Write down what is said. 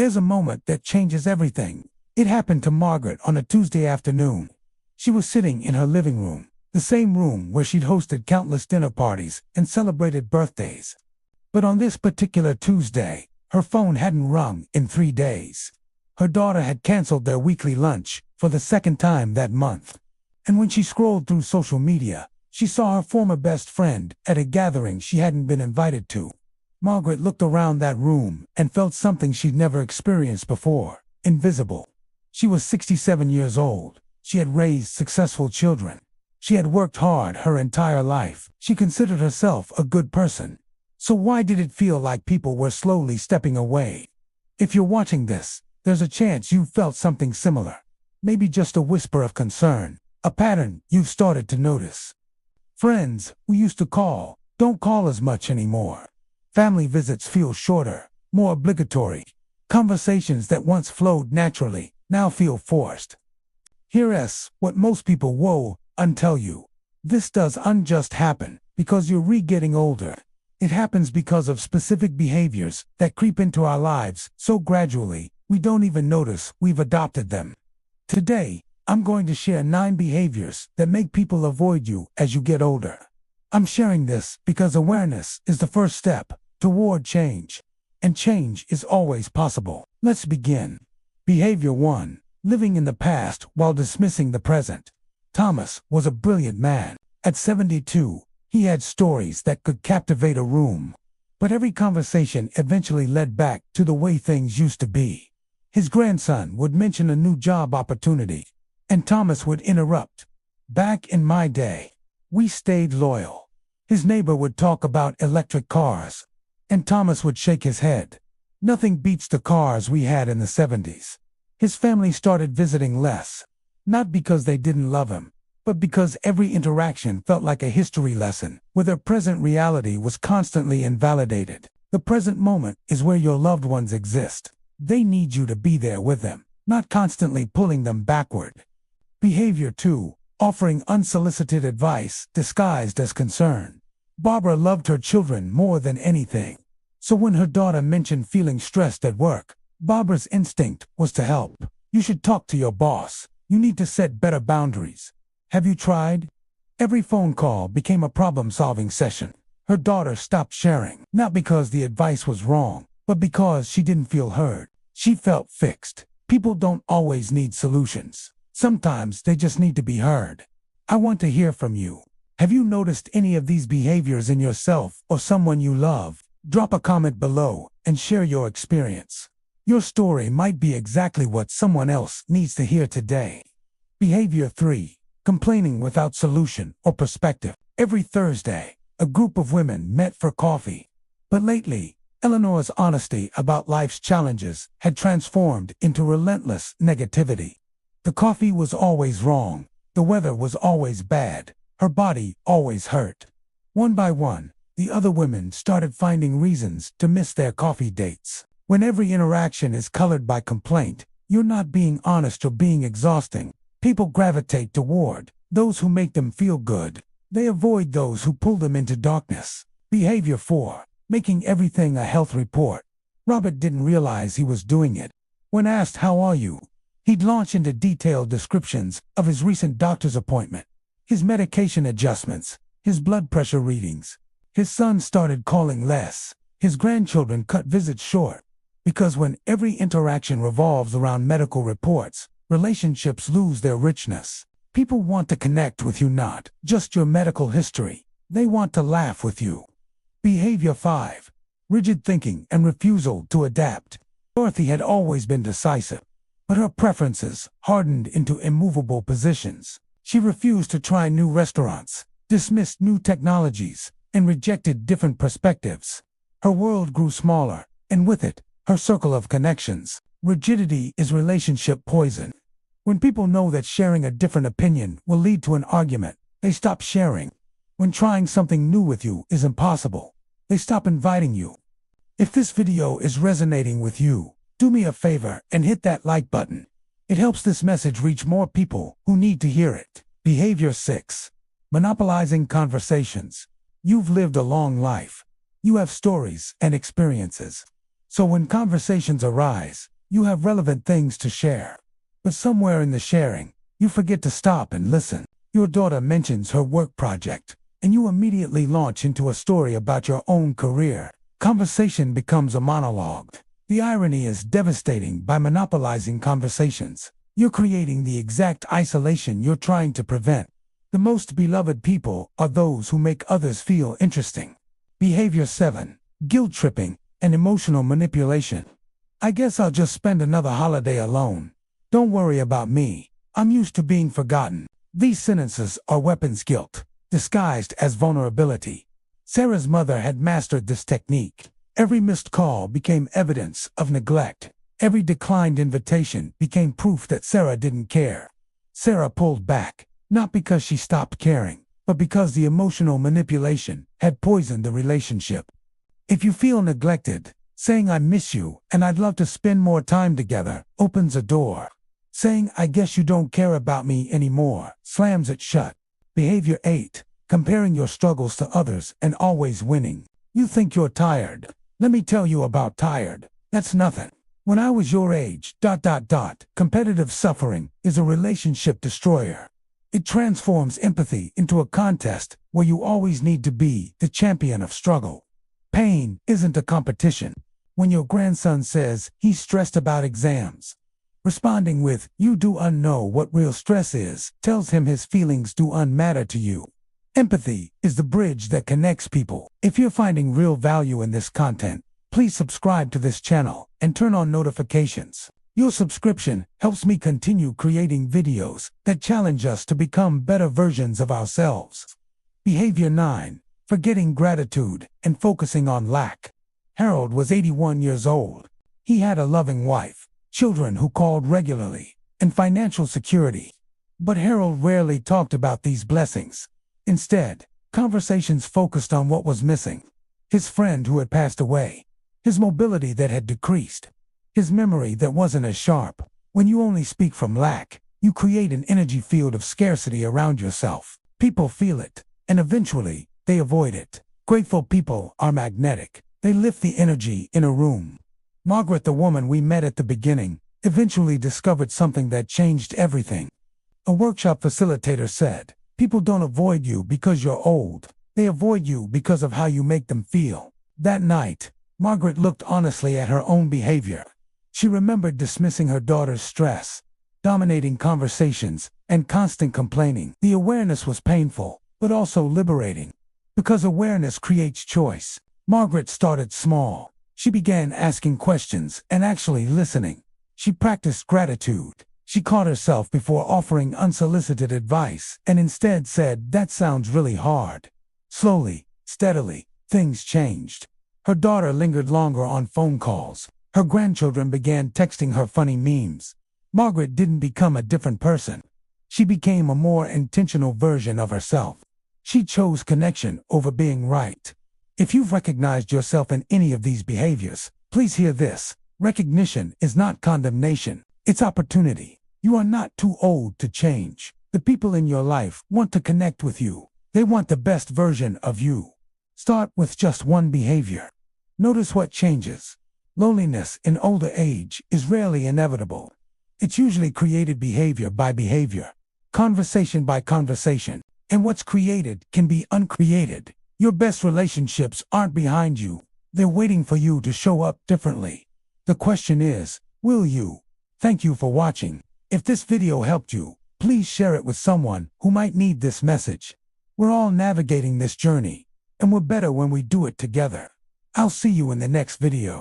There's a moment that changes everything. It happened to Margaret on a Tuesday afternoon. She was sitting in her living room, the same room where she'd hosted countless dinner parties and celebrated birthdays. But on this particular Tuesday, her phone hadn't rung in 3 days. Her daughter had canceled their weekly lunch for the second time that month. And when she scrolled through social media, she saw her former best friend at a gathering she hadn't been invited to. Margaret looked around that room and felt something she'd never experienced before: invisible. She was 67 years old. She had raised successful children. She had worked hard her entire life. She considered herself a good person. So why did it feel like people were slowly stepping away? If you're watching this, there's a chance you've felt something similar. Maybe just a whisper of concern, a pattern you've started to notice. Friends we used to call don't call as much anymore. Family visits feel shorter, more obligatory. Conversations that once flowed naturally now feel forced. Here's what most people will untell you. This doesn't just happen because you're getting older. It happens because of specific behaviors that creep into our lives so gradually we don't even notice we've adopted them. Today, I'm going to share 9 behaviors that make people avoid you as you get older. I'm sharing this because awareness is the first step toward change, and change is always possible. Let's begin. Behavior 1: living in the past while dismissing the present. Thomas was a brilliant man. At 72, he had stories that could captivate a room. But every conversation eventually led back to the way things used to be. His grandson would mention a new job opportunity, and Thomas would interrupt. "Back in my day, we stayed loyal." His neighbor would talk about electric cars, and Thomas would shake his head. "Nothing beats the cars we had in the 70s. His family started visiting less, not because they didn't love him, but because every interaction felt like a history lesson, where their present reality was constantly invalidated. The present moment is where your loved ones exist. They need you to be there with them, not constantly pulling them backward. Behavior 2: offering unsolicited advice disguised as concern. Barbara loved her children more than anything. So when her daughter mentioned feeling stressed at work, Barbara's instinct was to help. "You should talk to your boss. You need to set better boundaries. Have you tried?" Every phone call became a problem-solving session. Her daughter stopped sharing, not because the advice was wrong, but because she didn't feel heard. She felt fixed. People don't always need solutions. Sometimes they just need to be heard. I want to hear from you. Have you noticed any of these behaviors in yourself or someone you love? Drop a comment below and share your experience. Your story might be exactly what someone else needs to hear today. Behavior 3: complaining without solution or perspective. Every Thursday, a group of women met for coffee. But lately, Eleanor's honesty about life's challenges had transformed into relentless negativity. The coffee was always wrong. The weather was always bad. Her body always hurt. One by one, the other women started finding reasons to miss their coffee dates. When every interaction is colored by complaint, you're not being honest or being exhausting. People gravitate toward those who make them feel good. They avoid those who pull them into darkness. Behavior 4: making everything a health report. Robert didn't realize he was doing it. When asked, "How are you?" he'd launch into detailed descriptions of his recent doctor's appointment, his medication adjustments, his blood pressure readings. His son started calling less. His grandchildren cut visits short. Because when every interaction revolves around medical reports, relationships lose their richness. People want to connect with you, not just your medical history. They want to laugh with you. Behavior 5: rigid thinking and refusal to adapt. Dorothy had always been decisive, but her preferences hardened into immovable positions. She refused to try new restaurants, dismissed new technologies, and rejected different perspectives. Her world grew smaller, and with it, her circle of connections. Rigidity is relationship poison. When people know that sharing a different opinion will lead to an argument, they stop sharing. When trying something new with you is impossible, they stop inviting you. If this video is resonating with you, do me a favor and hit that like button. It helps this message reach more people who need to hear it. Behavior 6: monopolizing conversations. You've lived a long life. You have stories and experiences. So when conversations arise, you have relevant things to share. But somewhere in the sharing, you forget to stop and listen. Your daughter mentions her work project, and you immediately launch into a story about your own career. Conversation becomes a monologue. The irony is devastating. By monopolizing conversations, you're creating the exact isolation you're trying to prevent. The most beloved people are those who make others feel interesting. Behavior 7. Guilt tripping and emotional manipulation. I guess I'll just spend another holiday alone. Don't worry about me. I'm used to being forgotten. These sentences are weapons guilt, disguised as vulnerability. Sarah's mother had mastered this technique. Every missed call became evidence of neglect. Every declined invitation became proof that Sarah didn't care. Sarah pulled back, not because she stopped caring, but because the emotional manipulation had poisoned the relationship. If you feel neglected, saying I miss you and I'd love to spend more time together opens a door. Saying I guess you don't care about me anymore slams it shut. Behavior 8. Comparing your struggles to others and always winning. You think you're tired. Let me tell you about tired. That's nothing. When I was your age, competitive suffering is a relationship destroyer. It transforms empathy into a contest where you always need to be the champion of struggle. Pain isn't a competition. When your grandson says he's stressed about exams, responding with, "You do know what real stress is," tells him his feelings do matter to you. Empathy is the bridge that connects people. If you're finding real value in this content, please subscribe to this channel and turn on notifications. Your subscription helps me continue creating videos that challenge us to become better versions of ourselves. Behavior 9. Forgetting gratitude and focusing on lack. Harold was 81 years old. He had a loving wife, children who called regularly, and financial security. But Harold rarely talked about these blessings. Instead, conversations focused on what was missing. His friend who had passed away, his mobility that had decreased, his memory that wasn't as sharp. When you only speak from lack, you create an energy field of scarcity around yourself. People feel it, and eventually, they avoid it. Grateful people are magnetic. They lift the energy in a room. Margaret, the woman we met at the beginning, eventually discovered something that changed everything. A workshop facilitator said, "People don't avoid you because you're old. They avoid you because of how you make them feel." That night, Margaret looked honestly at her own behavior. She remembered dismissing her daughter's stress, dominating conversations, and constant complaining. The awareness was painful, but also liberating. Because awareness creates choice. Margaret started small. She began asking questions and actually listening. She practiced gratitude. She caught herself before offering unsolicited advice and instead said, "That sounds really hard." Slowly, steadily, things changed. Her daughter lingered longer on phone calls. Her grandchildren began texting her funny memes. Margaret didn't become a different person. She became a more intentional version of herself. She chose connection over being right. If you've recognized yourself in any of these behaviors, please hear this. Recognition is not condemnation. It's opportunity. You are not too old to change. The people in your life want to connect with you. They want the best version of you. Start with just one behavior. Notice what changes. Loneliness in older age is rarely inevitable. It's usually created behavior by behavior, conversation by conversation, and what's created can be uncreated. Your best relationships aren't behind you. They're waiting for you to show up differently. The question is, will you? Thank you for watching. If this video helped you, please share it with someone who might need this message. We're all navigating this journey, and we're better when we do it together. I'll see you in the next video.